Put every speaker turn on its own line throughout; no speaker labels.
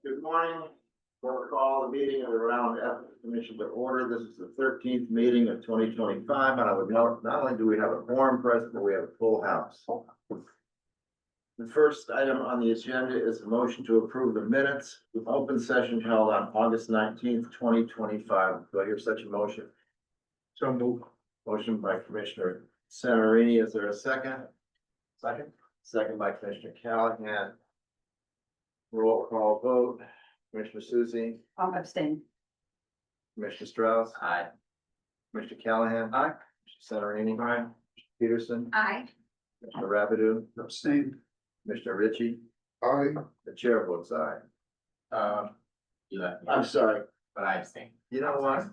Good morning. We'll call the meeting of the Round Ethics Commission to order. This is the 13th meeting of 2025, and I would note, not only do we have a quorum present, but we have a full house. The first item on the agenda is a motion to approve the minutes of open session held on August 19th, 2025. Do I hear such a motion?
So move.
Motion by Commissioner Centerini. Is there a second?
Second.
Second by Commissioner Callahan. Roll call vote. Commissioner Susie,
Abstain.
Commissioner Strauss,
Aye.
Commissioner Callahan.
Aye.
Commissioner Centerini. Aye. Peterson,
Aye.
Commissioner Rapidu,
Abstain.
Commissioner Ritchie.
Aye.
The chair votes aye.
You left me,
I'm sorry.
but I abstain.
You know what?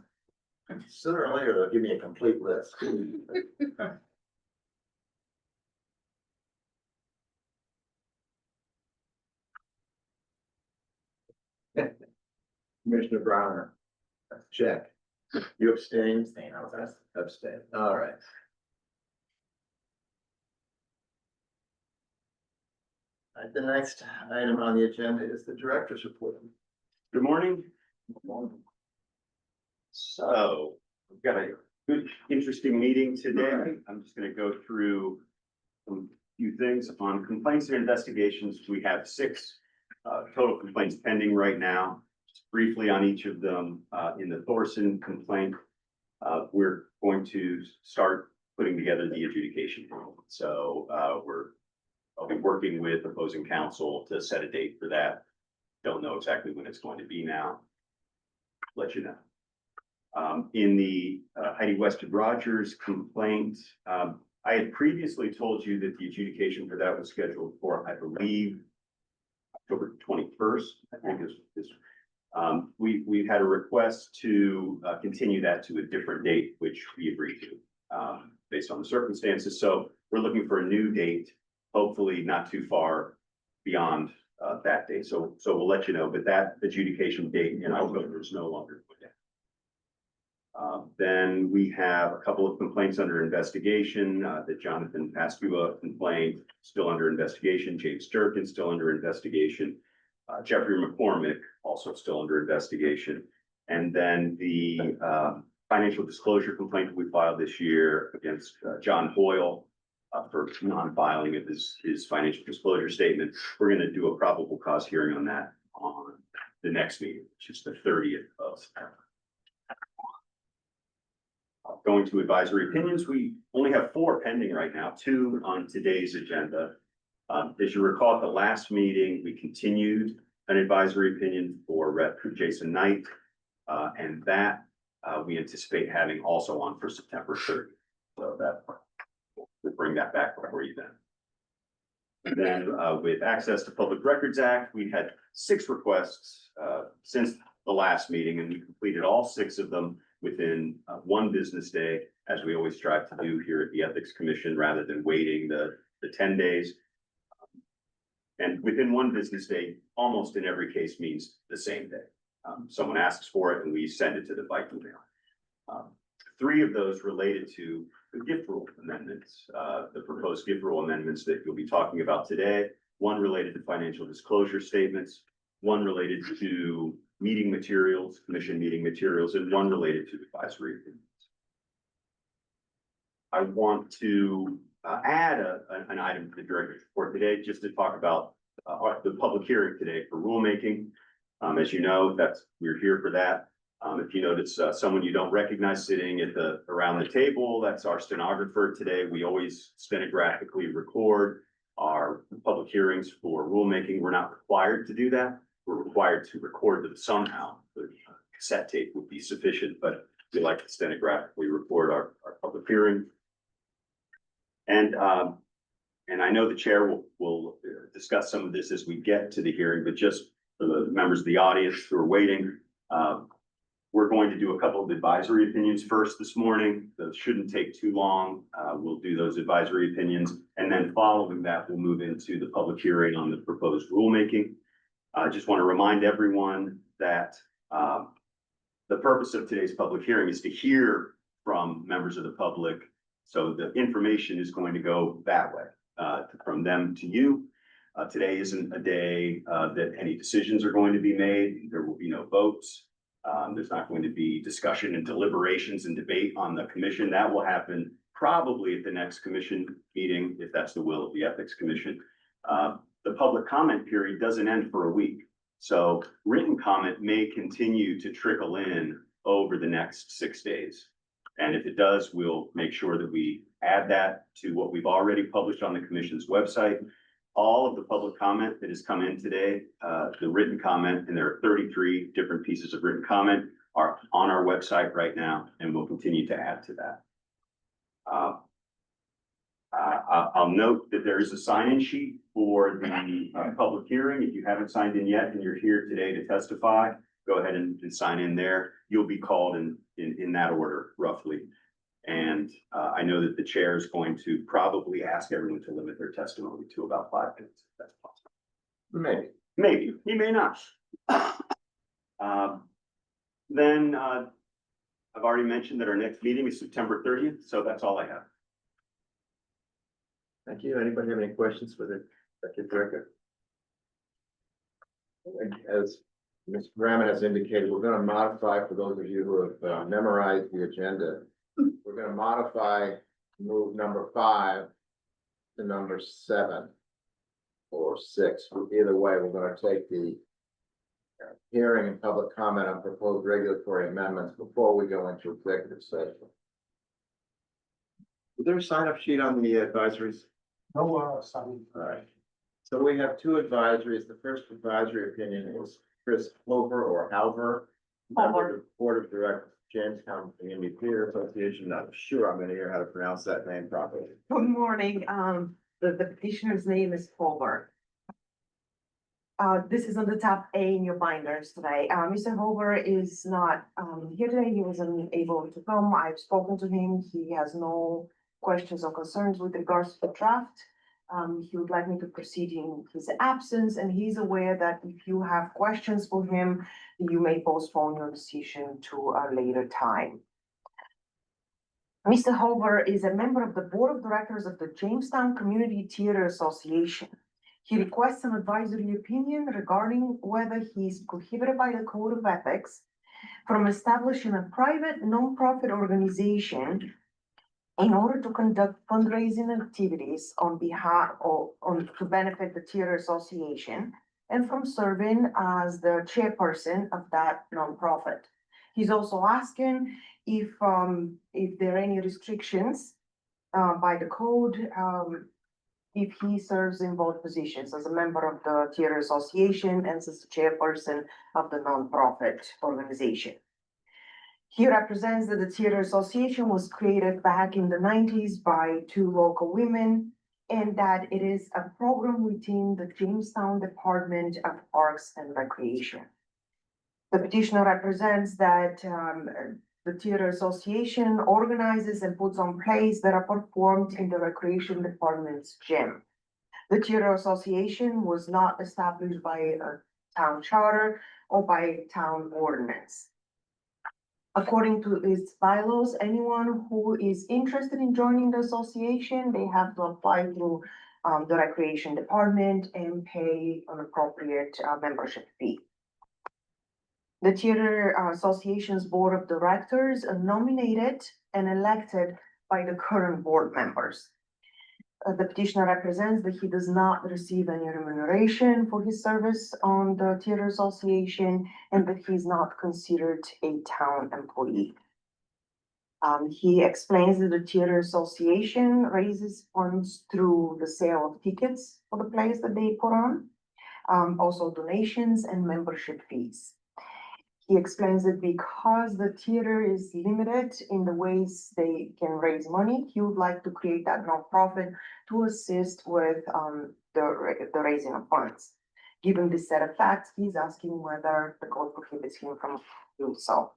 Sooner or later, they'll give me a complete list. Commissioner Browner, check. You abstain?
Abstain, I was asked.
Abstain. All right. All right, the next item on the agenda is the director's report.
Good morning. So we've got a good, interesting meeting today. I'm just gonna go through a few things on complaints and investigations. We have 6 total complaints pending right now. Just briefly on each of them, in the Thorson complaint, we're going to start putting together the adjudication. So I'll be working with opposing counsel to set a date for that. Don't know exactly when it's going to be now. Let you know. In the Heidi Weston Rogers complaint, I had previously told you that the adjudication for that was scheduled for, I believe, October 21st, I think is. We've had a request to continue that to a different date, which we agreed to, based on the circumstances. So we're looking for a new date, hopefully not too far beyond that date. So we'll let you know, but that adjudication date in October is no longer put down. Then we have a couple of complaints under investigation, that Jonathan Pascua complaint, still under investigation, James Durkin still under investigation, Jeffrey McCormick also still under investigation. And then the financial disclosure complaint that we filed this year against John Hoyle for non-filing of his financial disclosure statement. We're going to do a probable cause hearing on that on the next meeting, which is the 30th of September. Going to advisory opinions, we only have 4 pending right now, 2 on today's agenda. As you recall, at the last meeting, we continued an advisory opinion for Rep. Jason Knight, and that we anticipate having also on for September 30th. So that we'll bring that back before you then. And then with Access to Public Records Act, we had 6 requests since the last meeting, and we completed all 6 of them within 1 business day, as we always strive to do here at the Ethics Commission, rather than waiting the 10 days. And within 1 business day, almost in every case means the same day. Someone asks for it and we send it to the by email. 3 of those related to the gift rule amendments, the proposed gift rule amendments that you'll be talking about today. 1 related to financial disclosure statements, 1 related to meeting materials, commission meeting materials, and 1 related to advisory opinions. I want to add an item to the director's report today, just to talk about the public hearing today for rulemaking. As you know, we're here for that. If you notice someone you don't recognize sitting around the table, that's our stenographer today. We always stenographically record our public hearings for rulemaking. We're not required to do that. We're required to record them somehow. The cassette tape would be sufficient, but we like to stenographically record our public hearing. And I know the chair will discuss some of this as we get to the hearing, but just for the members of the audience who are waiting, we're going to do a couple of advisory opinions first this morning. Those shouldn't take too long. We'll do those advisory opinions, and then following that, we'll move into the public hearing on the proposed rulemaking. I just want to remind everyone that the purpose of today's public hearing is to hear from members of the public. So the information is going to go that way, from them to you. Today isn't a day that any decisions are going to be made. There will be no votes. There's not going to be discussion and deliberations and debate on the commission. That will happen probably at the next commission meeting, if that's the will of the Ethics Commission. The public comment period doesn't end for a week. So written comment may continue to trickle in over the next 6 days. And if it does, we'll make sure that we add that to what we've already published on the commission's website. All of the public comment that has come in today, the written comment, and there are 33 different pieces of written comment, are on our website right now, and we'll continue to add to that. I'll note that there is a sign-in sheet for the public hearing. If you haven't signed in yet and you're here today to testify, go ahead and sign in there. You'll be called in that order roughly. And I know that the chair is going to probably ask everyone to limit their testimony to about 5 minutes, if that's possible. Maybe, he may not. Then I've already mentioned that our next meeting is September 30th, so that's all I have.
Thank you. Anybody have any questions for the executive director? As Ms. Graham has indicated, we're gonna modify, for those of you who have memorized the agenda, we're gonna modify, move number 5 to number 7 or 6. Either way, we're gonna take the hearing and public comment on proposed regulatory amendments before we go into executive session. Is there a sign-up sheet on the advisories?
No, sorry.
All right. So we have 2 advisories. The first advisory opinion is Chris Hover or Halver, member of the Board of Directors, Jamestown Community Theater Association. Not sure I'm gonna hear how to pronounce that name properly.
Good morning. The petitioner's name is Hover. This is on the top A in your binders today. Mr. Hover is not, here today. He wasn't able to come. I've spoken to him. He has no questions or concerns with regards to the draft. He would like me to proceed in his absence, and he's aware that if you have questions for him, you may postpone your decision to a later time. Mr. Hover is a member of the Board of Directors of the Jamestown Community Theater Association. He requests an advisory opinion regarding whether he is prohibited by the Code of Ethics from establishing a private nonprofit organization in order to conduct fundraising activities on behalf of, to benefit the Theater Association and from serving as the chairperson of that nonprofit. He's also asking if there are any restrictions by the code, if he serves in both positions as a member of the Theater Association and as the chairperson of the nonprofit organization. He represents that the Theater Association was created back in the 90s by 2 local women, and that it is a program within the Jamestown Department of Parks and Recreation. The petitioner represents that the Theater Association organizes and puts on plays that are performed in the Recreation Department's gym. The Theater Association was not established by a town charter or by town ordinance. According to its bylaws, anyone who is interested in joining the association, they have to apply through the Recreation Department and pay an appropriate membership fee. The Theater Association's Board of Directors are nominated and elected by the current board members. The petitioner represents that he does not receive any remuneration for his service on the Theater Association and that he is not considered a town employee. He explains that the Theater Association raises funds through the sale of tickets for the plays that they put on, also donations and membership fees. He explains that because the theater is limited in the ways they can raise money, he would like to create that nonprofit to assist with the raising of funds. Given this set of facts, he's asking whether the code prohibits him from doing so.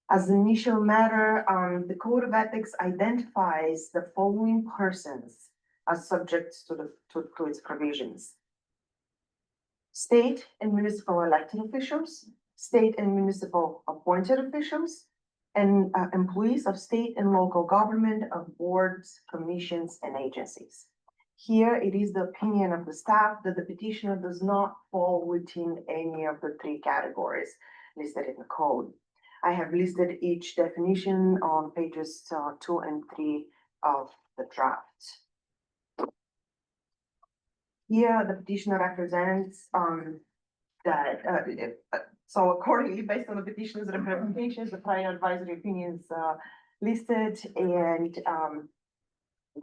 As an initial matter, the Code of Ethics identifies the following persons as subjects to its provisions: state and municipal elected officials, state and municipal appointed officials, and employees of state and local government, of boards, commissions, and agencies. Here, it is the opinion of the staff that the petitioner does not fall within any of the three categories listed in the code. I have listed each definition on pages 2 and 3 of the draft. Here, the petitioner represents that, so accordingly, based on the petitioner's representations, the prior advisory opinions listed and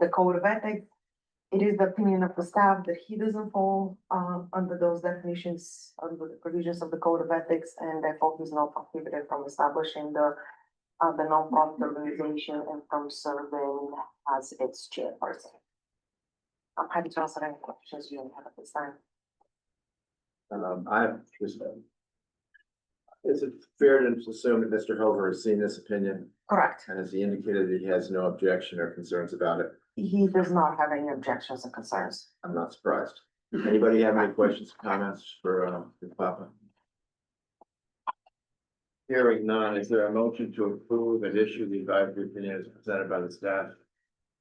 the code of ethics, it is the opinion of the staff that he doesn't fall under those definitions, under the provisions of the code of ethics, and therefore he's not prohibited from establishing the non-profit organization and from serving as its chairperson. I'm happy to answer any questions you have at this time.
I have just, is it fair to assume that Mr. Hover has seen this opinion
Correct.
and has he indicated that he has no objection or concerns about it?
He does not have any objections or concerns.
I'm not surprised. Anybody have any questions, or comments for Papa? Hearing none, is there a motion to approve and issue the advisory opinion as presented by the staff?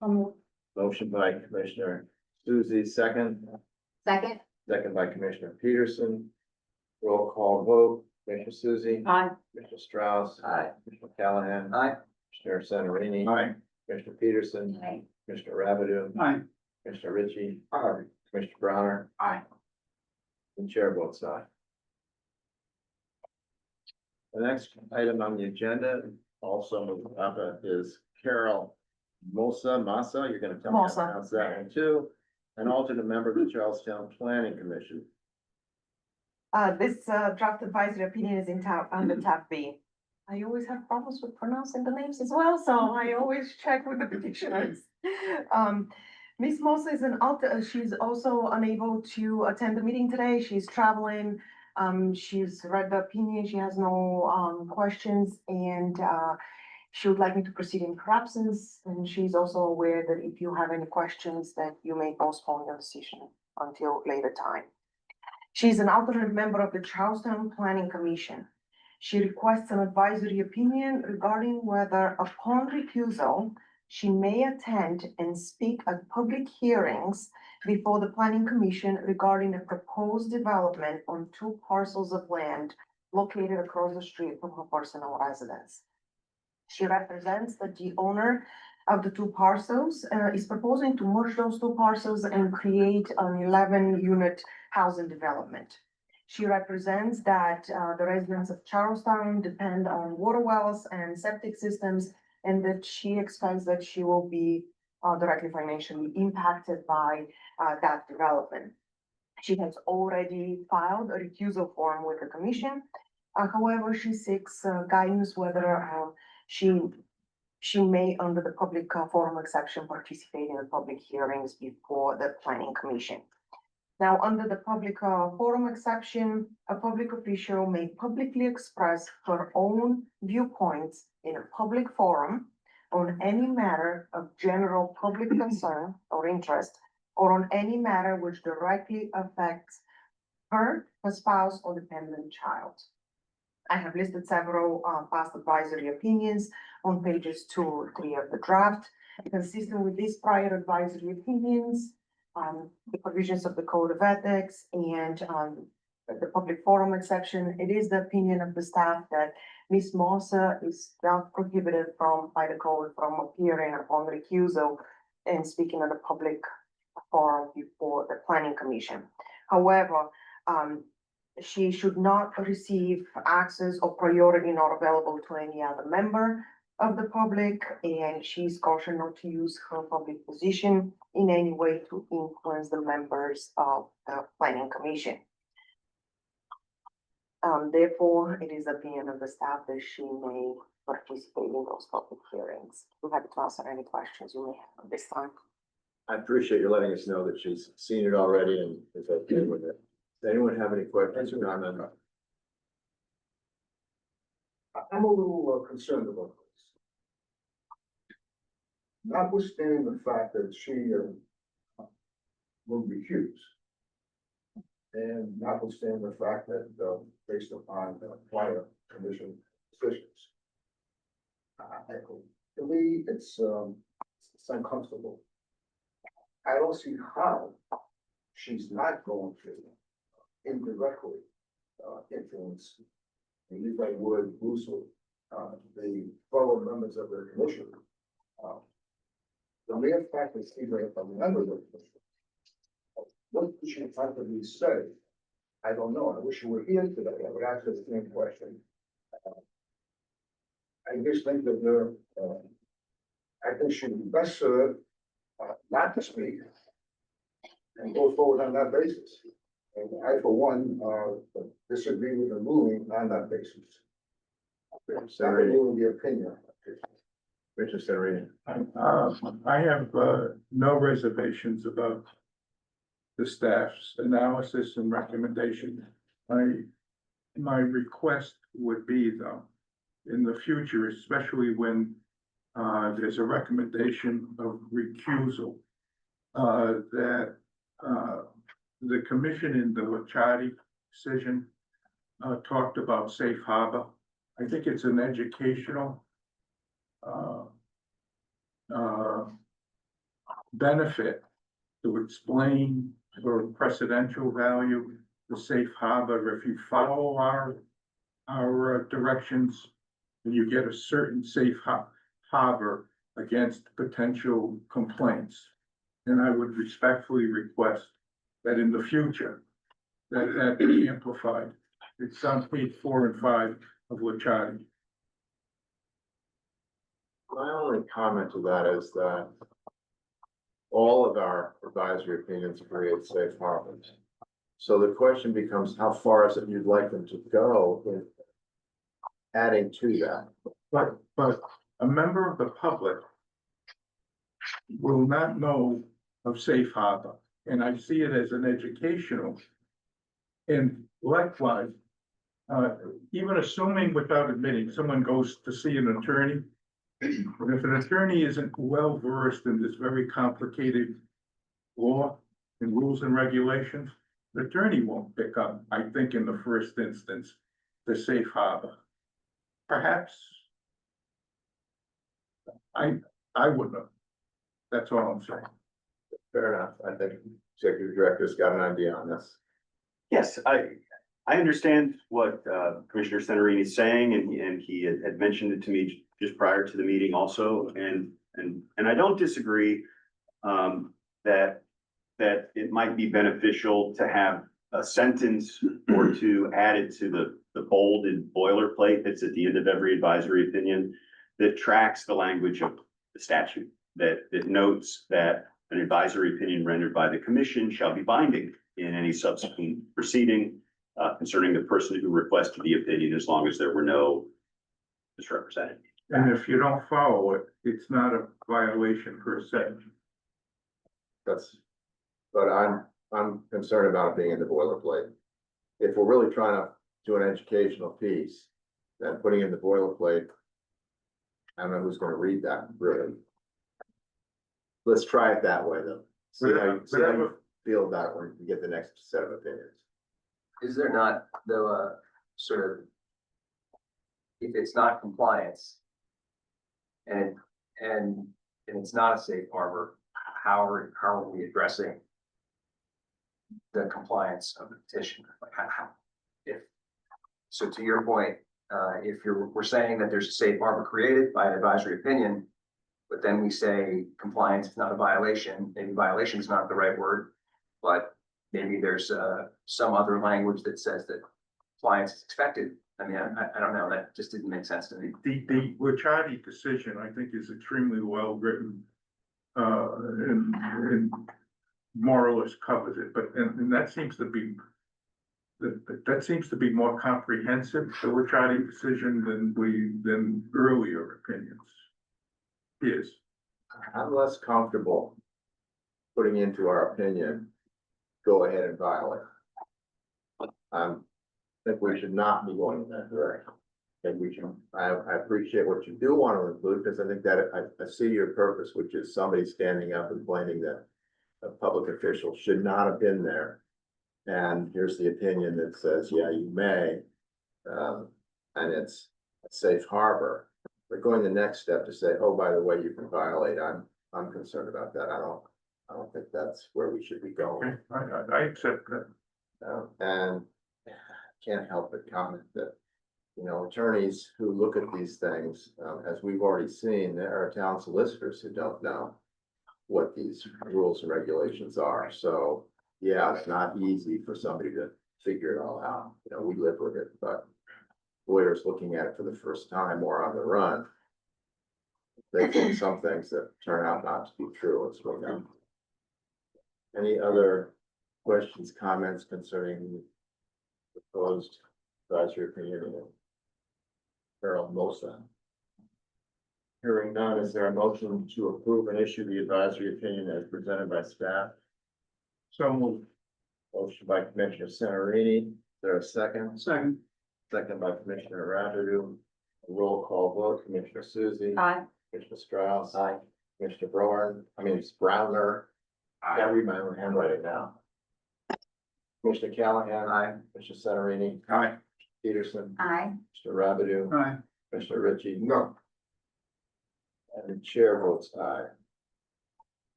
Motion by Commissioner Susie, second.
Second.
Second by Commissioner Peterson. Roll call vote, Commissioner Susie.
Aye.
Commissioner Strauss.
Aye.
Commissioner Callahan.
Aye.
Commissioner Santorini.
Aye.
Commissioner Peterson.
Aye.
Commissioner Rabideau.
Aye.
Commissioner Ritchie. Commissioner Browner.
Aye.
And chair votes aye. The next item on the agenda, also is Carol Massa, you're gonna tell me how to
Mossa.
pronounce that one too. An alternate member of the Charlestown Planning Commission.
This draft advisory opinion is in tab, under tab B. I always have problems with pronouncing the names as well, so I always check with the petitioners. Ms. Mossa is she's also unable to attend the meeting today. She's traveling. She's read the opinion. She has no questions, and she would like me to proceed in her absence. And she's also aware that if you have any questions, that you may postpone your decision until later time. She's an alternate member of the Charlestown Planning Commission. She requests an advisory opinion regarding whether upon recusal, she may attend and speak at public hearings before the Planning Commission regarding a proposed development on 2 parcels of land located across the street from her personal residence. She represents that the owner of the 2 parcels is proposing to merge those 2 parcels and create an 11-unit housing development. She represents that the residents of Charlestown depend on water wells and septic systems, and that she expects that she will be directly financially impacted by that development. She has already filed a recusal form with the commission. However, she seeks guidance whether she may, under the public forum exception, participate in the public hearings before the planning commission. Now, under the public forum exception, a public official may publicly express her own viewpoints in a public forum on any matter of general public concern or interest, or on any matter which directly affects her spouse, or dependent child. I have listed several past advisory opinions on pages 2 or 3 of the draft. Consistent with these prior advisory opinions, the provisions of the Code of Ethics and the public forum exception, it is the opinion of the staff that Ms. Mossa is not prohibited by the code from appearing upon recusal and speaking at a public forum before the planning commission. However, she should not receive access or priority not available to any other member of the public, and she's cautioned not to use her public position in any way to influence the members of the planning commission. Therefore, it is the opinion of the staff that she may participate in those public hearings. We're happy to answer any questions you may have at this time.
I appreciate you letting us know that she's seen it already and is okay with it. Does anyone have any questions or comments?
I'm a little concerned about this. Notwithstanding the fact that she will recuse. And notwithstanding the fact that, based upon prior commission decisions. To me, it's uncomfortable. I don't see how she's not going to indirectly, influence, and use that word loosely, the fellow members of the commission. The mere fact that she's a member of the commission, what does she practically say? I don't know. I wish you were here today. I would ask her the same question. I just think that I think she'd be best served, not to speak and go forward on that basis. And I, for one, disagree with the ruling on that basis. Sorry, the opinion.
Richard Serena.
I have, no reservations about the staff's analysis and recommendation. My request would be though, in the future, especially when, there's a recommendation of recusal, that, the commission in the Licciardi decision, talked about safe harbor. I think it's an educational, benefit to explain for precedential value, the safe harbor. If you follow our directions, you get a certain safe harbor against potential complaints. And I would respectfully request that in the future, that be amplified. It's on page 4 and 5 of Licciardi.
My only comment to that is that all of our advisory opinions create safe harbors. So the question becomes, how far is it you'd like them to go in adding to that?
But a member of the public will not know of safe harbor, and I see it as an educational. And likewise, even assuming without admitting, someone goes to see an attorney. And if an attorney isn't well versed in this very complicated law and rules and regulations, the attorney won't pick up, I think, in the first instance, the safe harbor. Perhaps I wouldn't have. That's all I'm saying.
Fair enough. I think executive director's got an idea on this.
Yes, I understand what Commissioner Centerini is saying, and he had mentioned it to me just prior to the meeting also, and I don't disagree that it might be beneficial to have a sentence or two added to the bolded boilerplate that's at the end of every advisory opinion that tracks the language of the statute, that notes that an advisory opinion rendered by the commission shall be binding in any subsequent proceeding concerning the person who requested the opinion, as long as there were no misrepresented.
And if you don't follow it, it's not a violation per se.
But I'm concerned about it being in the boilerplate. If we're really trying to do an educational piece, then putting in the boilerplate, I don't know who's gonna read that, really. Let's try it that way, though. See how you feel about it when you get the next set of opinions.
Is there not, though, sort of, if it's not compliance and it's not a safe harbor, how are we addressing the compliance of the petition? Like so to your point, if we're saying that there's a safe harbor created by an advisory opinion, but then we say compliance is not a violation, maybe violation is not the right word, but maybe there's some other language that says that compliance is expected. I mean, I don't know, that just didn't make sense to me.
The Licciardi decision, I think, is extremely well written. And more or less covers it, but and that seems to be more comprehensive, the Licciardi decision, than earlier opinions. Yes.
I'm less comfortable putting into our opinion, go ahead and violate. I think we should not be going in that direction. And we should, I appreciate what you do want to include, because I think that I see your purpose, which is somebody standing up and claiming that a public official should not have been there. And here's the opinion that says, yeah, you may, and it's a safe harbor. But going the next step to say, oh, by the way, you can violate, I'm concerned about that. I don't think that's where we should be going.
I accept that.
And can't help but comment that, you know, attorneys who look at these things, as we've already seen, there are town solicitors who don't know what these rules and regulations are. So, yeah, it's not easy for somebody to figure it all out. You know, we live with it, but lawyers looking at it for the first time or on the run, they think some things that turn out not to be true as well. Now. Any other questions, comments concerning the proposed advisory opinion? Harold Mosa. Hearing none, is there a motion to approve and issue the advisory opinion as presented by staff?
So moved.
Motion by Commissioner Centerini, is there a second?
Second.
Second by Commissioner Rafferty. Roll call vote, Commissioner Susie.
Aye.
Commissioner Strauss. Aye. Commissioner it's Browner. I can't read my own handwriting now. Commissioner Callahan. Aye. Commissioner Centerini.
Aye.
Peterson.
Aye.
Mr. Rabideau.
Aye.
Commissioner Ritchie. No. And the chair votes aye.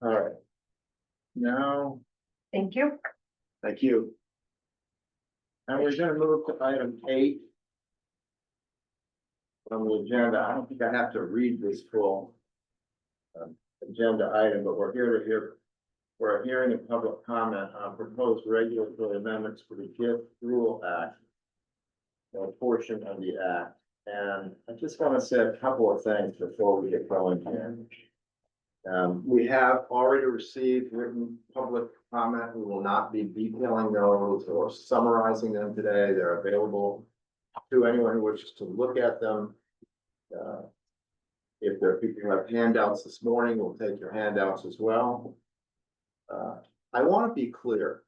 All right. Now,
Thank you.
Thank you.
and we're gonna move to item 8. On the agenda, I don't think I have to read this full agenda item, but we're here to hear, we're hearing a public comment on proposed regulatory amendments to the Gift Rule Act. A portion of the act, and I just want to say a couple of things before we get going here. We have already received written public comment. We will not be detailing those or summarizing them today. They're available to anyone who wishes to look at them. If there are people who have handouts this morning, we'll take your handouts as well. I want to be clear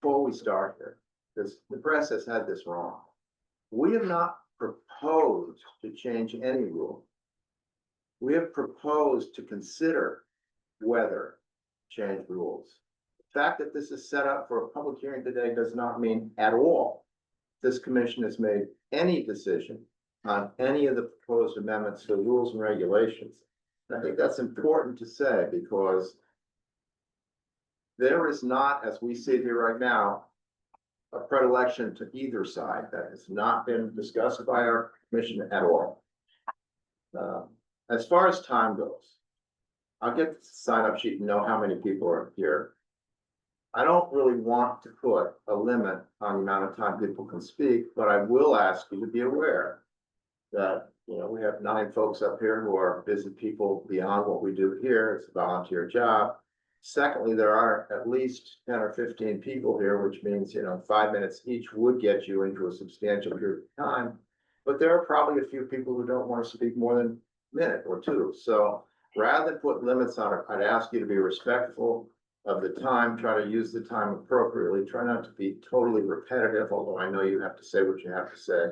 before we start here, because the press has had this wrong. We have not proposed to change any rule. We have proposed to consider whether change rules. The fact that this is set up for a public hearing today does not mean at all this commission has made any decision on any of the proposed amendments to the rules and regulations. And I think that's important to say because there is not, as we see here right now, a predilection to either side. That has not been discussed by our commission at all. As far as time goes, I'll get the sign up sheet and know how many people are here. I don't really want to put a limit on the amount of time people can speak, but I will ask you to be aware that, you know, we have 9 folks up here who are busy people beyond what we do here. It's a volunteer job. Secondly, there are at least 10 or 15 people here, which means, you know, 5 minutes each would get you into a substantial period of time. But there are probably a few people who don't want to speak more than a minute or two. So rather than put limits on it, I'd ask you to be respectful of the time, try to use the time appropriately, try not to be totally repetitive, although I know you have to say what you have to say.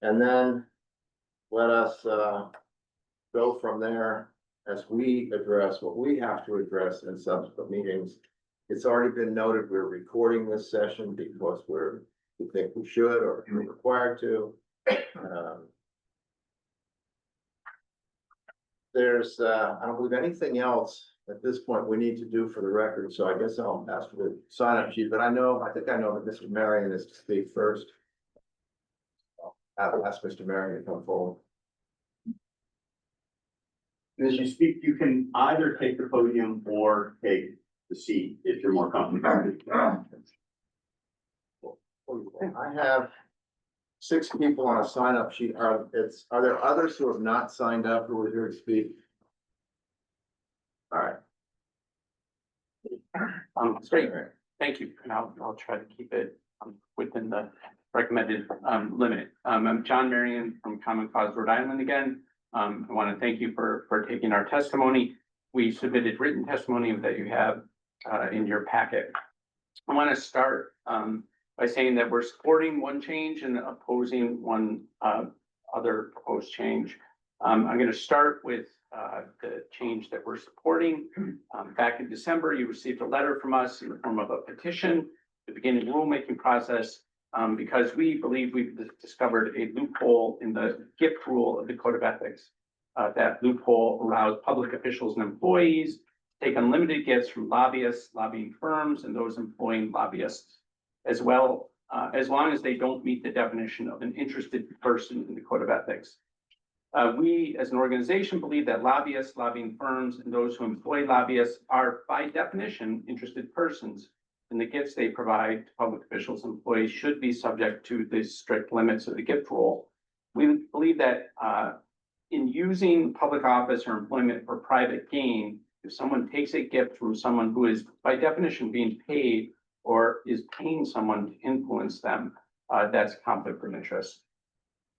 And then let us go from there as we address what we have to address in subsequent meetings. It's already been noted, we're recording this session because we think we should or we're required to. There's, I don't believe anything else at this point we need to do for the record, so I guess I'll ask for the sign-up sheet, but I think I know that Mr. Marion is to speak first. I'll ask Mr. Marion to come forward.
As you speak, you can either take the podium or take the seat if you're more comfortable.
I have 6 people on a sign-up sheet. Are there others who have not signed up who are here to speak? All right.
Great, thank you, and I'll try to keep it within the recommended limit. I'm John Marion from Common Cause Rhode Island again. I want to thank you for taking our testimony. We submitted written testimony that you have in your packet. I want to start by saying that we're supporting one change and opposing one other proposed change. I'm going to start with the change that we're supporting. Back in December, you received a letter from us in the form of a petition to begin the rulemaking process because we believe we've discovered a loophole in the gift rule of the Code of Ethics. That loophole allows public officials and employees to take unlimited gifts from lobbyists, lobbying firms, and those employing lobbyists, as well, as long as they don't meet the definition of an interested person in the Code of Ethics. We, as an organization, believe that lobbyists, lobbying firms, and those who employ lobbyists are, by definition, interested persons, and the gifts they provide to public officials and employees should be subject to the strict limits of the gift rule. We believe that in using public office or employment for private gain, if someone takes a gift from someone who is, by definition, being paid or is paying someone to influence them, that's conflict of interest.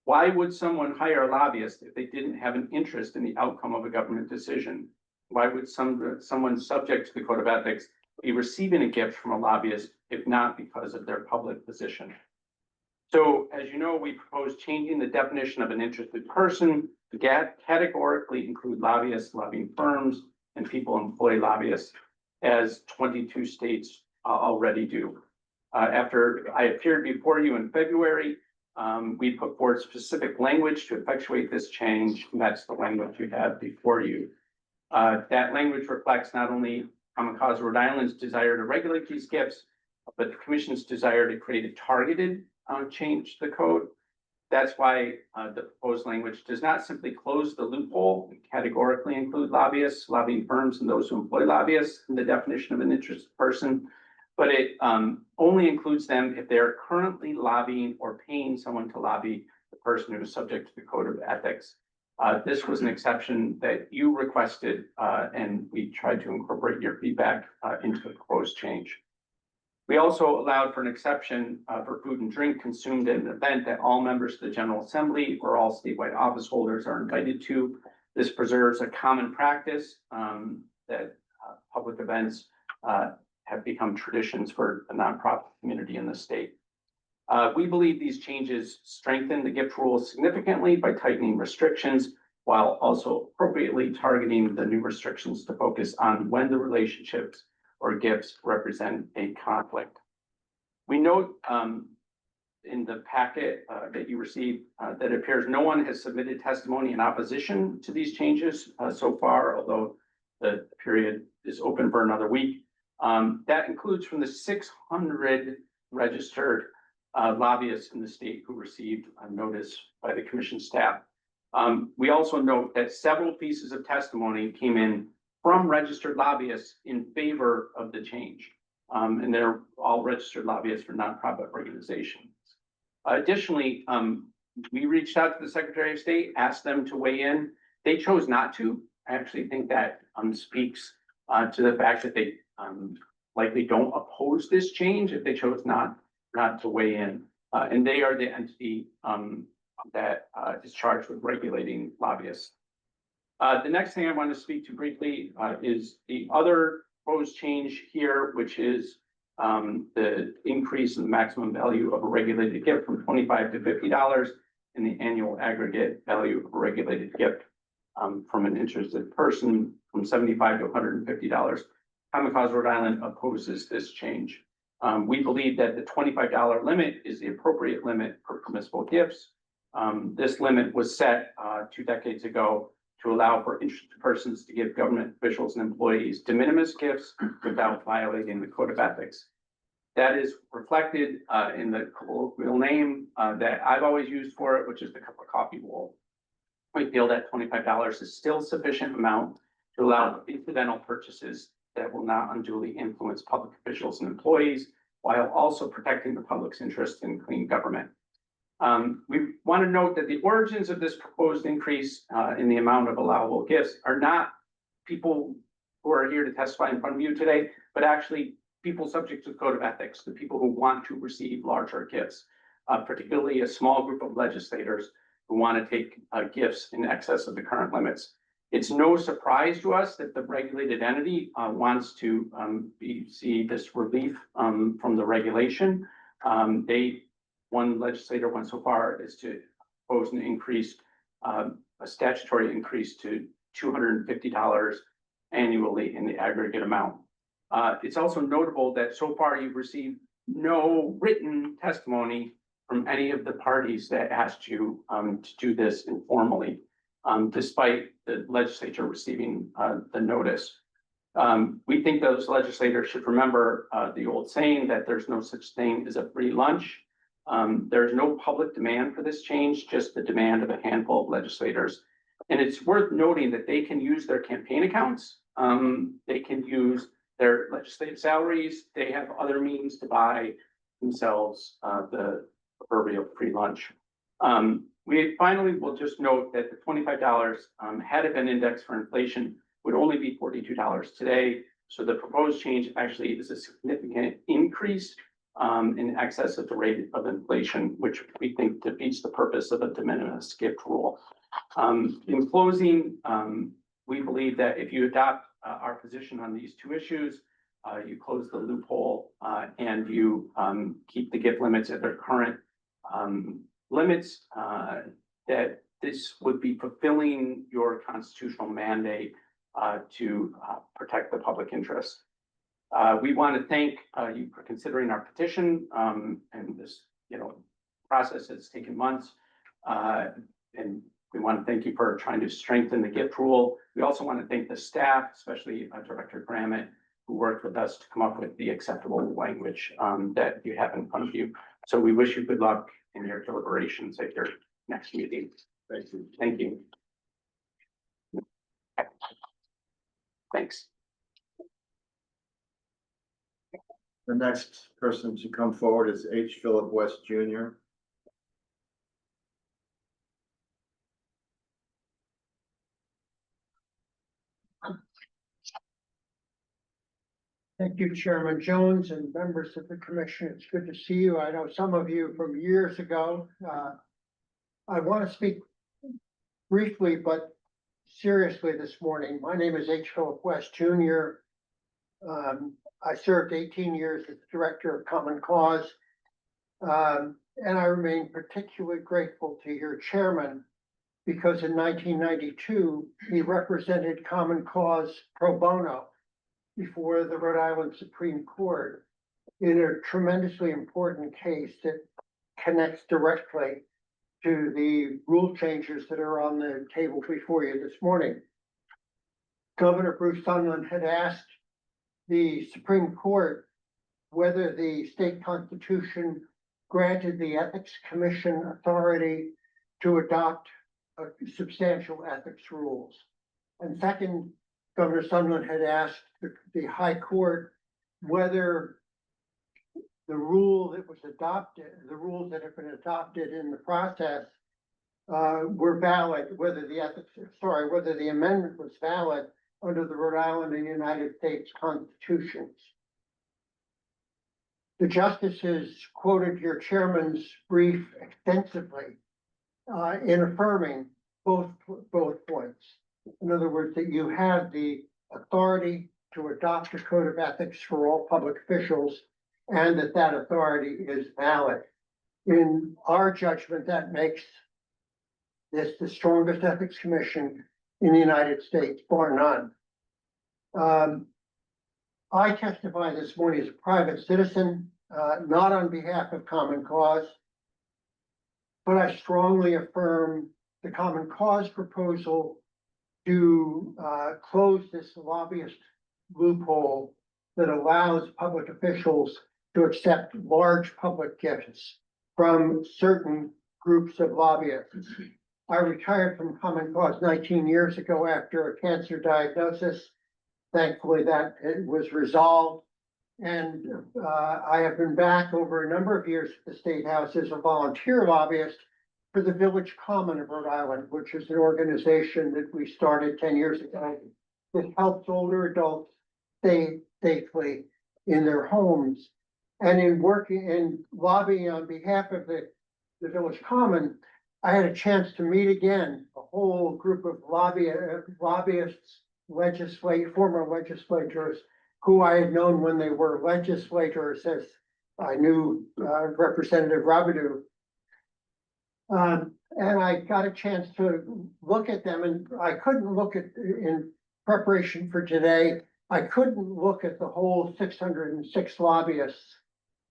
Why would someone hire a lobbyist if they didn't have an interest in the outcome of a government decision? Why would someone subject to the Code of Ethics be receiving a gift from a lobbyist if not because of their public position? So, as you know, we propose changing the definition of an interested person to categorically include lobbyists, lobbying firms, and people who employ lobbyists, as 22 states already do. After I appeared before you in February, we put forward specific language to effectuate this change, and that's the language you have before you. That language reflects not only Common Cause Rhode Island's desire to regulate these gifts, but the Commission's desire to create a targeted change to the code. That's why the proposed language does not simply close the loophole and categorically include lobbyists, lobbying firms, and those who employ lobbyists in the definition of an interested person, but it only includes them if they are currently lobbying or paying someone to lobby the person who is subject to the Code of Ethics. This was an exception that you requested, and we tried to incorporate your feedback into the proposed change. We also allowed for an exception for food and drink consumed at an event that all members of the General Assembly or all statewide office holders are invited to. This preserves a common practice that public events have become traditions for the nonprofit community in the state. We believe these changes strengthen the gift rules significantly by tightening restrictions while also appropriately targeting the new restrictions to focus on when the relationships or gifts represent a conflict. We note in the packet that you received that it appears no one has submitted testimony in opposition to these changes so far, although the period is open for another week. That includes from the 600 registered lobbyists in the state who received a notice by the commission staff. We also note that several pieces of testimony came in from registered lobbyists in favor of the change. And they're all registered lobbyists for nonprofit organizations. Additionally, we reached out to the Secretary of State, asked them to weigh in. They chose not to. I actually think that speaks to the fact that they likely don't oppose this change if they chose not to weigh in. And they are the entity that is charged with regulating lobbyists. The next thing I want to speak to briefly is the other proposed change here, which is the increase in the maximum value of a regulated gift from $25 to $50 and the annual aggregate value of a regulated gift from an interested person from $75 to $150. Common Cause Rhode Island opposes this change. We believe that the $25 limit is the appropriate limit for permissible gifts. This limit was set 2 decades ago to allow for interested persons to give government officials and employees de minimis gifts without violating the Code of Ethics. That is reflected in the colloquial name that I've always used for it, which is the cup of coffee rule. We feel that $25 is still sufficient amount to allow for incidental purchases that will not unduly influence public officials and employees, while also protecting the public's interest in clean government. We want to note that the origins of this proposed increase in the amount of allowable gifts are not people who are here to testify in front of you today, but actually people subject to the Code of Ethics, the people who want to receive larger gifts, particularly a small group of legislators who want to take gifts in excess of the current limits. It's no surprise to us that the regulated entity wants to see this relief from the regulation. One legislator went so far as to propose an increase, a statutory increase to $250 annually in the aggregate amount. It's also notable that so far you've received no written testimony from any of the parties that asked you to do this informally. despite the legislature receiving, the notice. We think those legislators should remember, the old saying that there's no such thing as a free lunch. There's no public demand for this change, just the demand of a handful of legislators. And it's worth noting that they can use their campaign accounts. They can use their legislative salaries. They have other means to buy themselves, the proverbial free lunch. We finally will just note that the $25, had it been indexed for inflation, would only be $42 today. So the proposed change actually is a significant increase in excess of the rate of inflation, which we think defeats the purpose of a de minimis gift rule. In closing, we believe that if you adopt our position on these two issues, you close the loophole and you keep the gift limits at their current limits, that this would be fulfilling your constitutional mandate to protect the public interest. We want to thank you for considering our petition, and this, process has taken months. And we want to thank you for trying to strengthen the gift rule. We also want to thank the staff, especially Director Grammett, who worked with us to come up with the acceptable language that you have in front of you. So we wish you good luck in your deliberations at your next meeting.
Thank you.
Thank you. Thanks.
The next person to come forward is H. Philip West Jr.
Thank you, Chairman Jones and members of the commission. It's good to see you. I know some of you from years ago. I want to speak briefly but seriously this morning. My name is H. Philip West Jr. I served 18 years as Director of Common Cause. And I remain particularly grateful to your chairman because in 1992, he represented Common Cause pro bono before the Rhode Island Supreme Court in a tremendously important case that connects directly to the rule changes that are on the table before you this morning. Governor Bruce Sunland had asked the Supreme Court whether the state constitution granted the Ethics Commission authority to adopt substantial ethics rules. And second, Governor Sunland had asked the High Court whether the rule that was adopted, the rules that have been adopted in the process were valid, whether the amendment was valid under the Rhode Island and United States constitutions. The justices quoted your chairman's brief extensively in affirming both points. In other words, that you have the authority to adopt a code of ethics for all public officials and that authority is valid. In our judgment, that makes this the strongest ethics commission in the United States, bar none. I testify this morning as a private citizen, not on behalf of Common Cause, but I strongly affirm the Common Cause proposal to close this lobbyist loophole that allows public officials to accept large public gifts from certain groups of lobbyists. I retired from Common Cause 19 years ago after a cancer diagnosis. Thankfully, that it was resolved. And I have been back over a number of years at the State House as a volunteer lobbyist for the Village Common of Rhode Island, which is an organization that we started 10 years ago. It helps older adults stay safely in their homes. And in working and lobbying on behalf of the Village Common, I had a chance to meet again a whole group of lobbyists, former legislators who I had known when they were legislators, as I knew Representative Robidoux. And I got a chance to look at them, and I couldn't look at, in preparation for today, I couldn't look at the whole 606 lobbyists.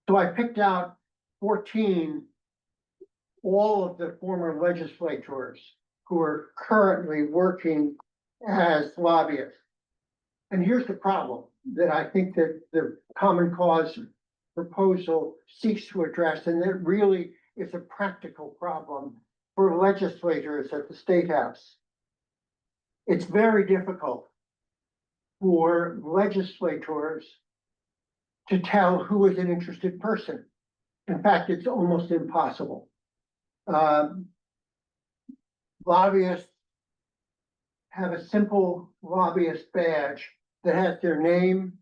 So I picked out 14, all of the former legislators who are currently working as lobbyists. And here's the problem that I think that the Common Cause proposal seeks to address, and it really is a practical problem for legislators at the State House. It's very difficult for legislators to tell who is an interested person. In fact, it's almost impossible. Lobbyists have a simple lobbyist badge that has their name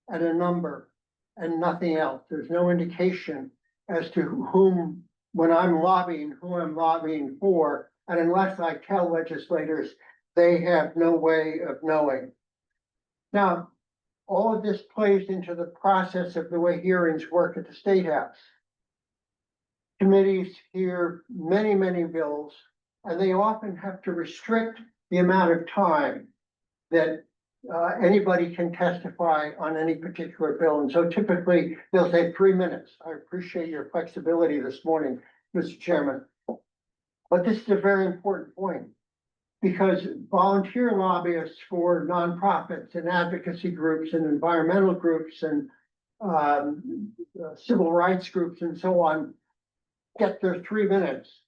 and a number and nothing else. There's no indication as to whom, when I'm lobbying, who I'm lobbying for. And unless I tell legislators, they have no way of knowing. Now, all of this plays into the process of the way hearings work at the State House. Committees hear many, many bills, and they often have to restrict the amount of time that anybody can testify on any particular bill. And so typically they'll say 3 minutes. I appreciate your flexibility this morning, Mr. Chairman. But this is a very important point, because volunteer lobbyists for nonprofits and advocacy groups and environmental groups and civil rights groups and so on get their 3 minutes.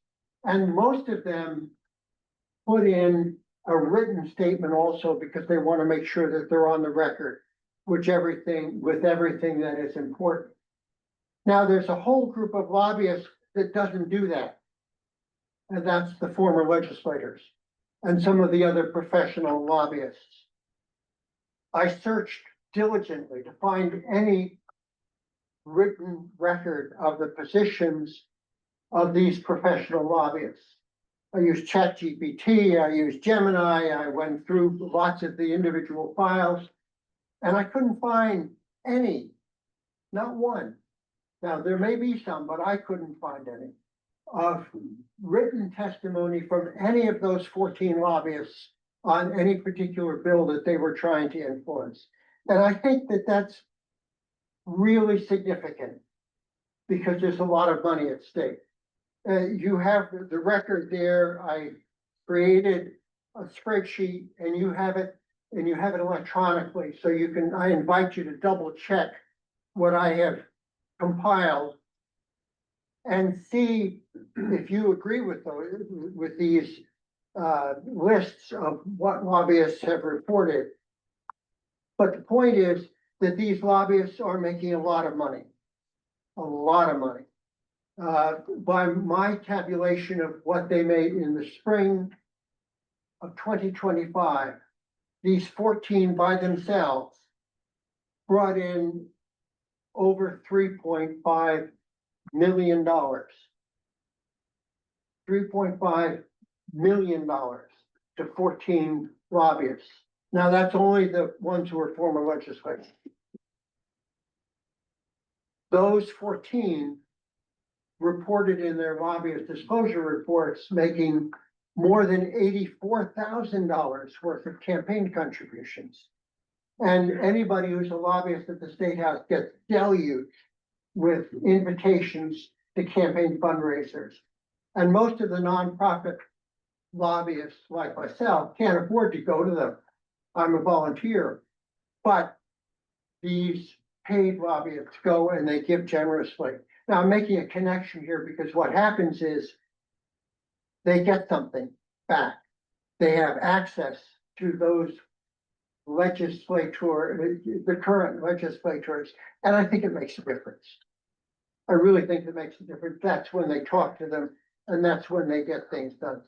And most of them put in a written statement also because they want to make sure that they're on the record with everything that is important. Now, there's a whole group of lobbyists that doesn't do that. And that's the former legislators and some of the other professional lobbyists. I searched diligently to find any written record of the positions of these professional lobbyists. I used ChatGPT, I used Gemini, I went through lots of the individual files, and I couldn't find any, not one. Now, there may be some, but I couldn't find any of written testimony from any of those 14 lobbyists on any particular bill that they were trying to influence. And I think that that's really significant because there's a lot of money at stake. You have the record there. I created a spreadsheet and you have it electronically. So you can, I invite you to double check what I have compiled and see if you agree with those, with these lists of what lobbyists have reported. But the point is that these lobbyists are making a lot of money, a lot of money. By my tabulation of what they made in the spring of 2025, these 14 by themselves brought in over $3.5 million. $3.5 million to 14 lobbyists. Now, that's only the ones who are former legislators. Those 14 reported in their lobbyist disclosure reports making more than $84,000 worth of campaign contributions. And anybody who's a lobbyist at the State House gets deluged with invitations to campaign fundraisers. And most of the nonprofit lobbyists like myself can't afford to go to them. I'm a volunteer, but these paid lobbyists go and they give generously. Now, I'm making a connection here because what happens is they get something back. They have access to those the current legislators, and I think it makes a difference. I really think it makes a difference. That's when they talk to them, and that's when they get things done.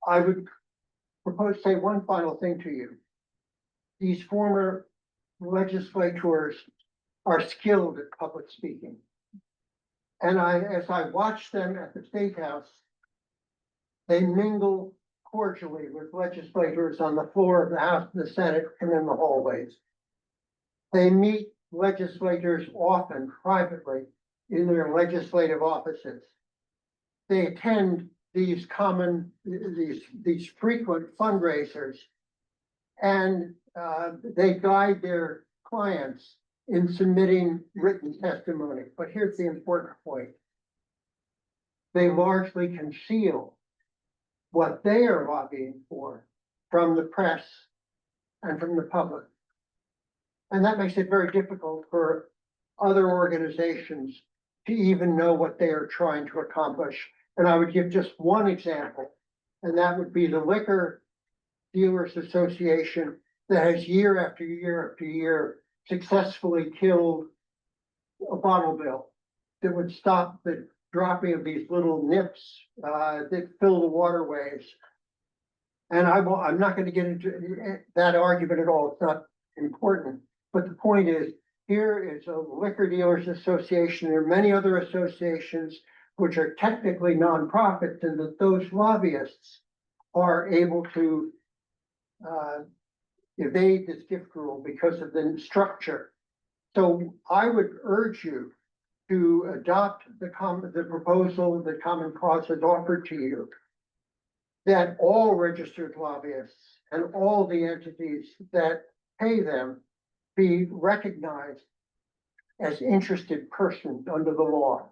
I would propose to say one final thing to you. These former legislators are skilled at public speaking. And as I watch them at the State House, they mingle cordially with legislators on the floor of the House and the Senate and in the hallways. They meet legislators often privately in their legislative offices. They attend these frequent fundraisers, and they guide their clients in submitting written testimony. But here's the important point. They largely conceal what they are lobbying for from the press and from the public. And that makes it very difficult for other organizations to even know what they are trying to accomplish. And I would give just one example, and that would be the Liquor Dealers Association that has year after year after year successfully killed a bottle bill that would stop the dropping of these little nips that fill the waterways. And I'm not gonna get into that argument at all, it's not important, but the point is, here is a Liquor Dealers Association, there are many other associations which are technically nonprofits, and that those lobbyists are able to evade this gift rule because of the structure. So I would urge you to adopt the proposal that Common Cause has offered to you, that all registered lobbyists and all the entities that pay them be recognized as interested persons under the law.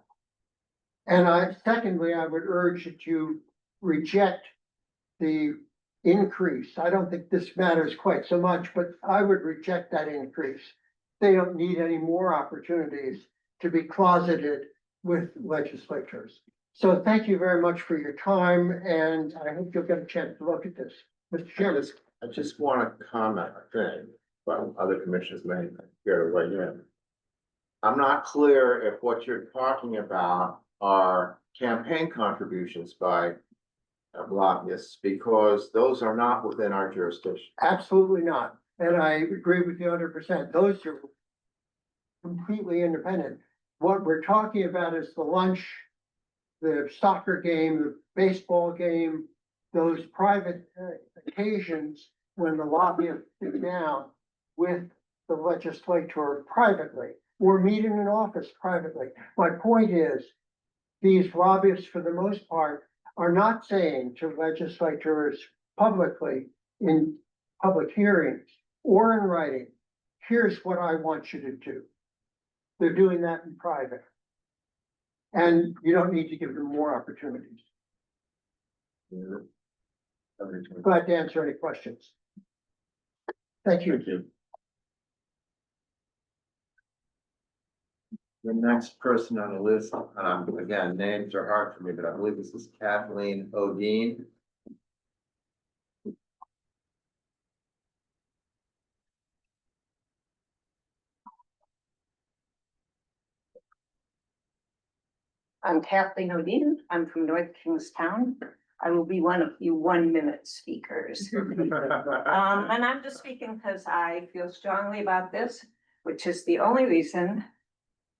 And secondly, I would urge that you reject the increase. I don't think this matters quite so much, but I would reject that increase. They don't need any more opportunities to be closeted with legislators. So thank you very much for your time, and I hope you'll get a chance to look at this. Mr. Chairman.
I just want to comment, I think, but other commissioners may care to weigh in. I'm not clear if what you're talking about are campaign contributions by lobbyists, because those are not within our jurisdiction.
Absolutely not. And I agree with you 100%. Those are completely independent. What we're talking about is the lunch, the soccer game, the baseball game, those private occasions when the lobbyists sit down with the legislator privately or meet in an office privately. My point is, these lobbyists, for the most part, are not saying to legislators publicly in public hearings or in writing, here's what I want you to do. They're doing that in private. And you don't need to give them more opportunities. Glad to answer any questions. Thank you.
Thank you. The next person on the list, again, names are hard for me, but I believe this is Kathleen Odine.
I'm Kathleen Odine. I'm from North Kingstown. I will be one of you 1 minute speakers. And I'm just speaking because I feel strongly about this, which is the only reason,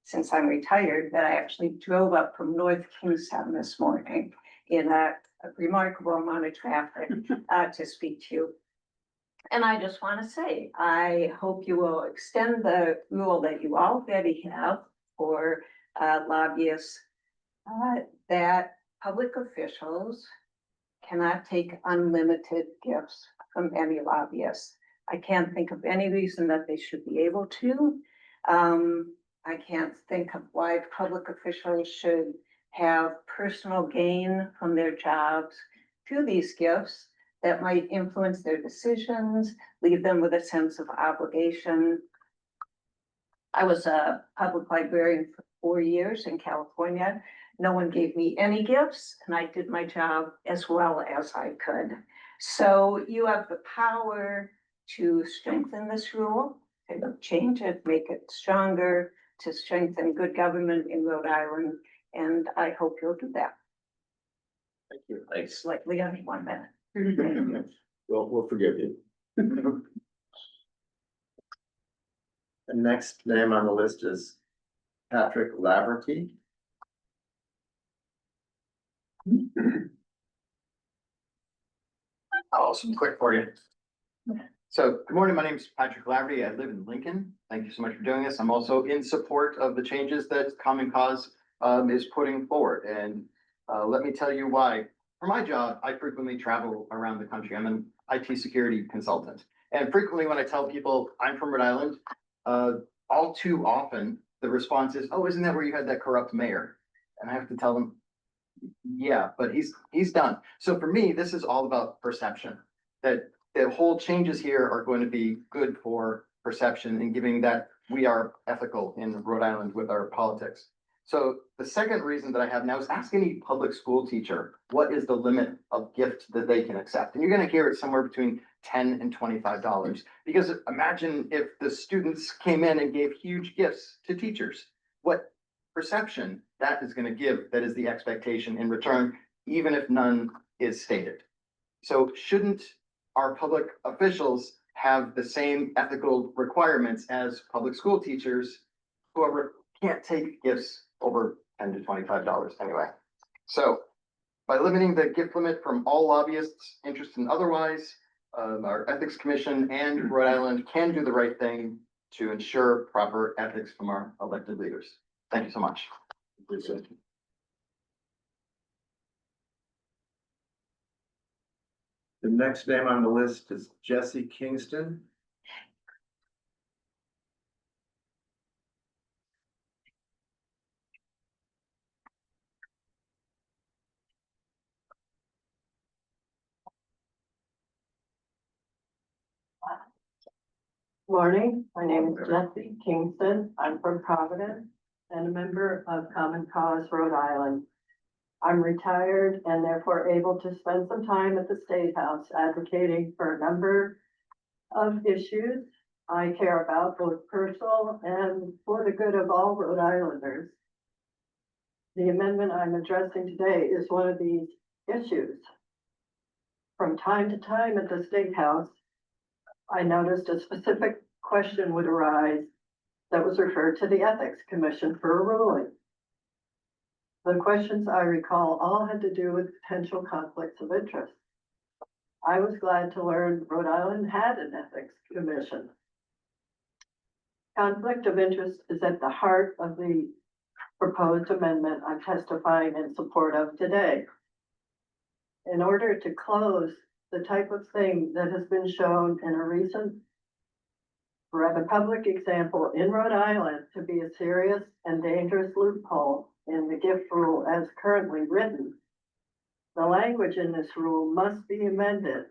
since I'm retired, that I actually drove up from North Kingstown this morning in a remarkable amount of traffic to speak to you. And I just want to say, I hope you will extend the rule that you already have for lobbyists, that public officials cannot take unlimited gifts from any lobbyists. I can't think of any reason that they should be able to. I can't think of why public officials should have personal gain from their jobs through these gifts that might influence their decisions, leave them with a sense of obligation. I was a public librarian for 4 years in California. No one gave me any gifts, and I did my job as well as I could. So you have the power to strengthen this rule, to change it, make it stronger, to strengthen good government in Rhode Island, and I hope you'll do that.
Thank you. Thanks.
Slightly under 1 minute.
We'll forgive you. The next name on the list is Patrick Laverty.
Awesome, quick for you. So, good morning, my name is Patrick Laverty. I live in Lincoln. Thank you so much for doing this. I'm also in support of the changes that Common Cause is putting forward. And let me tell you why. For my job, I frequently travel around the country. I'm an IT security consultant. And frequently when I tell people I'm from Rhode Island, all too often the response is, oh, isn't that where you had that corrupt mayor? And I have to tell them, Yeah, but he's done. So for me, this is all about perception. That the whole changes here are going to be good for perception and giving that we are ethical in Rhode Island with our politics. So the second reason that I have now is ask any public school teacher, what is the limit of gift that they can accept? And you're gonna hear it somewhere between $10 and $25. Because imagine if the students came in and gave huge gifts to teachers. What perception that is gonna give, that is the expectation in return, even if none is stated. So shouldn't our public officials have the same ethical requirements as public school teachers? Whoever can't take gifts over $10 to $25 anyway. So by limiting the gift limit from all lobbyists, interested and otherwise, our Ethics Commission and Rhode Island can do the right thing to ensure proper ethics from our elected leaders. Thank you so much.
The next name on the list is Jesse Kingston.
Morning, my name is Jessie Kingston. I'm from Providence and a member of Common Cause Rhode Island. I'm retired and therefore able to spend some time at the State House advocating for a number of issues I care about, both personal and for the good of all Rhode Islanders. The amendment I'm addressing today is one of these issues. From time to time at the State House, I noticed a specific question would arise that was referred to the Ethics Commission for a ruling. The questions I recall all had to do with potential conflicts of interest. I was glad to learn Rhode Island had an Ethics Commission. Conflict of interest is at the heart of the proposed amendment I'm testifying in support of today. In order to close the type of thing that has been shown in a recent rather public example in Rhode Island to be a serious and dangerous loophole in the gift rule as currently written, the language in this rule must be amended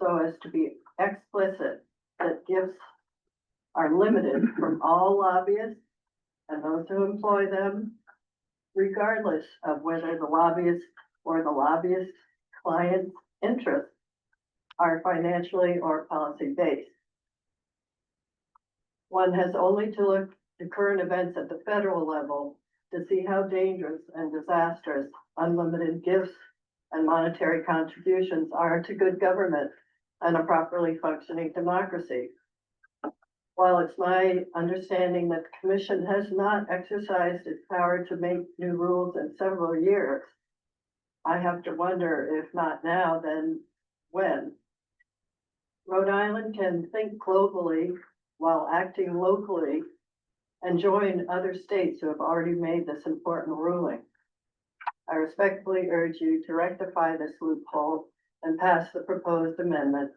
so as to be explicit that gifts are limited from all lobbyists and those who employ them, regardless of whether the lobbyist or the lobbyist client's interests are financially or policy-based. One has only to look to current events at the federal level to see how dangerous and disastrous unlimited gifts and monetary contributions are to good government and a properly functioning democracy. While it's my understanding that the commission has not exercised its power to make new rules in several years, I have to wonder, if not now, then when? Rhode Island can think globally while acting locally and join other states who have already made this important ruling. I respectfully urge you to rectify this loophole and pass the proposed amendment.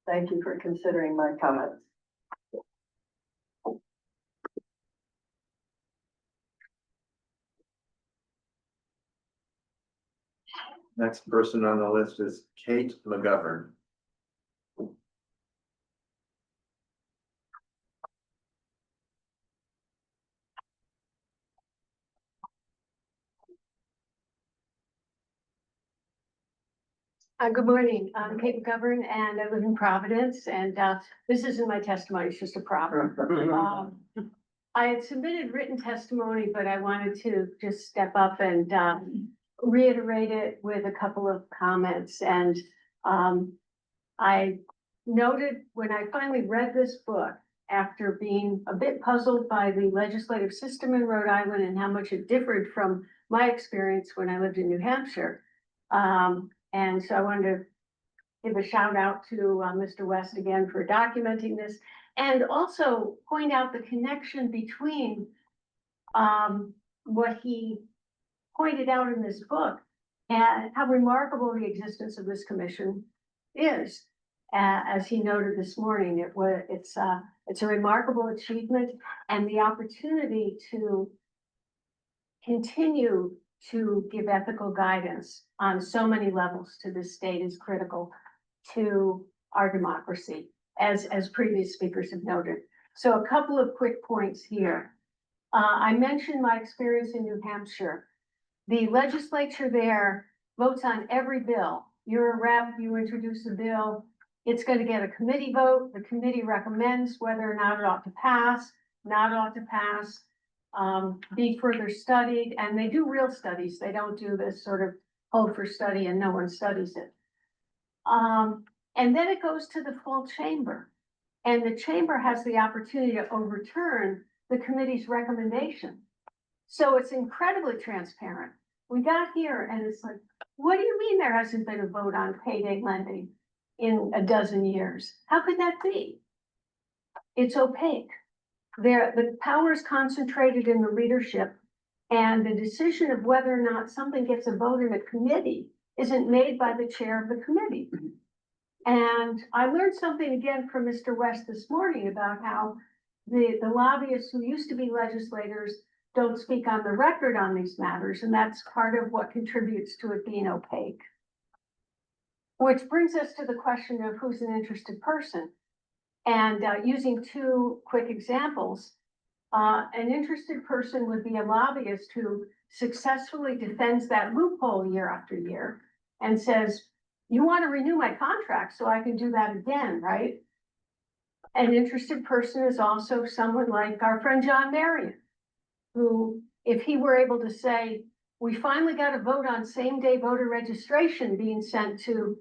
Thank you for considering my comments.
Next person on the list is Kate McGovern.
Good morning. I'm Kate McGovern and I live in Providence, and this isn't my testimony, it's just a problem. I had submitted written testimony, but I wanted to just step up and reiterate it with a couple of comments. And I noted when I finally read this book, after being a bit puzzled by the legislative system in Rhode Island and how much it differed from my experience when I lived in New Hampshire. And so I wanted to give a shout out to Mr. West again for documenting this, and also point out the connection between what he pointed out in this book and how remarkable the existence of this commission is. As he noted this morning, it's a remarkable achievement and the opportunity to continue
to give ethical guidance on so many levels to this state is critical to our democracy, as previous speakers have noted. So a couple of quick points here. I mentioned my experience in New Hampshire. The legislature there votes on every bill. You're a rep, you introduce a bill, it's going to get a committee vote. The committee recommends whether or not it ought to pass, not ought to pass, be further studied, and they do real studies. They don't do this sort of hold for study and no one studies it. And then it goes to the full chamber, and the chamber has the opportunity to overturn the committee's recommendation. So it's incredibly transparent. We got here and it's like, what do you mean there hasn't been a vote on payday lending in a dozen years? How could that be? It's opaque. The power is concentrated in the leadership, and the decision of whether or not something gets a vote in a committee isn't made by the chair of the committee. And I learned something again from Mr. West this morning about how the lobbyists who used to be legislators don't speak on the record on these matters, and that's part of what contributes to it being opaque. Which brings us to the question of who's an interested person. And using two quick examples, an interested person would be a lobbyist who successfully defends that loophole year after year and says, you want to renew my contract so I can do that again, right? An interested person is also someone like our friend John Marion, who, if he were able to say, we finally got a vote on same-day voter registration being sent to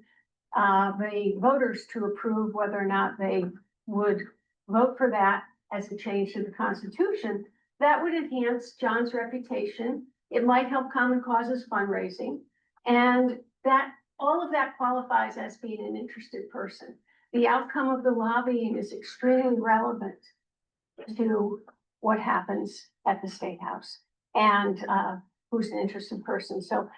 the voters to approve whether or not they would vote for that as a change to the Constitution, that would enhance John's reputation. It might help Common Cause's fundraising, and that all of that qualifies as being an interested person. The outcome of the lobbying is extremely relevant to what happens at the State House and who's an interested person. So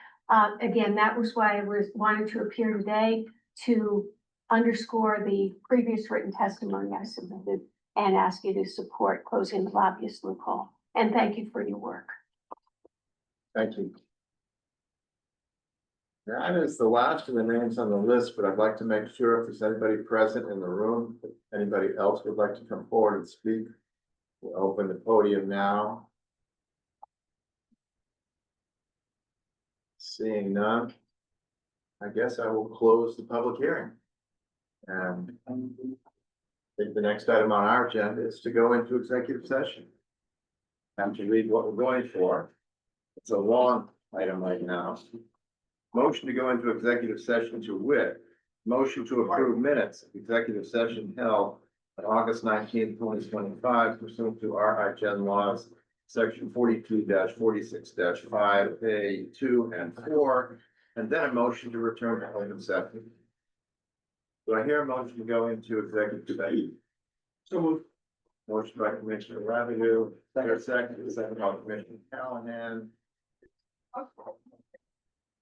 again, that was why I wanted to appear today, to underscore the previous written testimony I submitted and ask you to support closing the lobbyist loophole. And thank you for your work.
Thank you. That is the last of the names on the list, but I'd like to make sure if there's anybody present in the room, if anybody else would like to come forward and speak. We'll open the podium now. Seeing none, I guess I will close the public hearing. And I think the next item on our agenda is to go into executive session. And to read what we're going for. It's a long item right now. Motion to go into executive session to wit, motion to approve minutes of executive session held on August 19th, 2025 pursuant to RI Gen Laws, section 42-46-5A2 and 4, and then a motion to return to open session. Do I hear a motion to go into executive session? So moved. Motion by Commissioner Rabideau, second by Commissioner Callahan.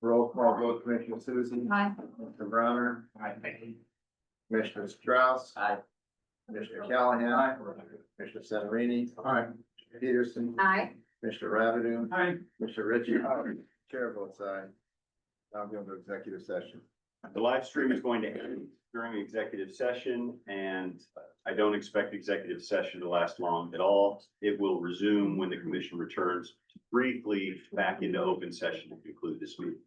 Roll call vote, Commissioner Susie.
Aye.
Mr. Browner. Aye. Commissioner Strauss. Aye. Commissioner Callahan. Aye. Commissioner Senarini. Aye. Commissioner Peterson.
Aye.
Commissioner Rabideau.
Aye.
Commissioner Ritchie. Chair votes aye. Now I'm going to executive session.
The live stream is going to end during executive session, and I don't expect executive session to last long at all. It will resume when the commission returns briefly back into open session to conclude this meeting.